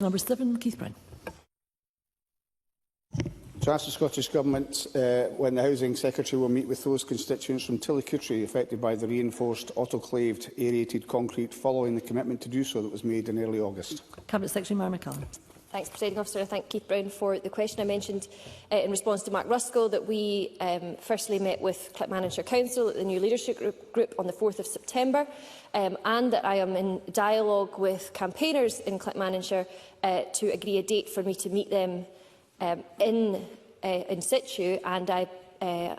Number 7, Keith Brown. To ask the Scottish Government when the Housing Secretary will meet with those constituents from Tillicoultry affected by the reinforced autoclaved aerated concrete following the commitment to do so that was made in early August. Cabinet Secretary Mara McCallum. Thanks, Presiding Officer. I thank Keith Brown for the question. I mentioned in response to Mark Ruskell that we firstly met with Clackmannanshire Council at the new leadership group on the 4th of September and that I am in dialogue with campaigners in Clackmannanshire to agree a date for me to meet them in situ, and I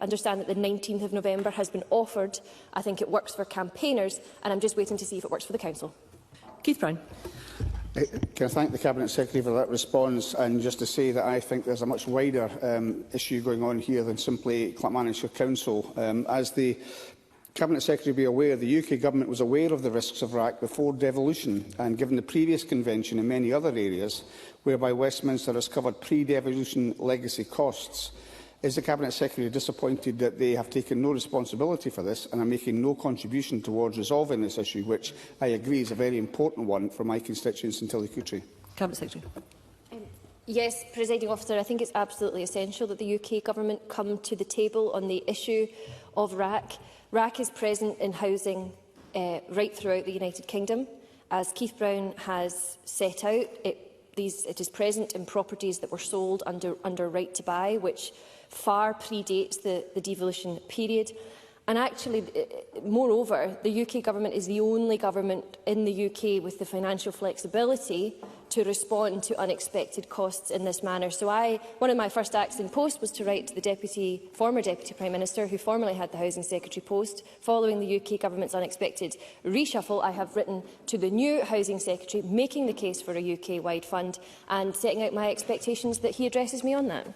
understand that the 19th of November has been offered. I think it works for campaigners, and I'm just waiting to see if it works for the Council. Keith Brown. Can I thank the Cabinet Secretary for that response, and just to say that I think there's a much wider issue going on here than simply Clackmannanshire Council. As the Cabinet Secretary will be aware, the UK Government was aware of the risks of RAAC before devolution, and given the previous convention in many other areas whereby Westminster has covered pre-devolution legacy costs, is the Cabinet Secretary disappointed that they have taken no responsibility for this and are making no contribution towards resolving this issue, which I agree is a very important one for my constituents in Tillicoultry? Cabinet Secretary. Yes, Presiding Officer, I think it's absolutely essential that the UK Government come to the table on the issue of RAAC. RAAC is present in housing right throughout the United Kingdom. As Keith Brown has set out, it is present in properties that were sold under right to buy, which far predates the devolution period. And actually, moreover, the UK Government is the only government in the UK with the financial flexibility to respond to unexpected costs in this manner. So one of my first acts in post was to write to the former Deputy Prime Minister, who formerly had the Housing Secretary post. Following the UK Government's unexpected reshuffle, I have written to the new Housing Secretary, making the case for a UK-wide fund and setting out my expectations that he addresses me on that.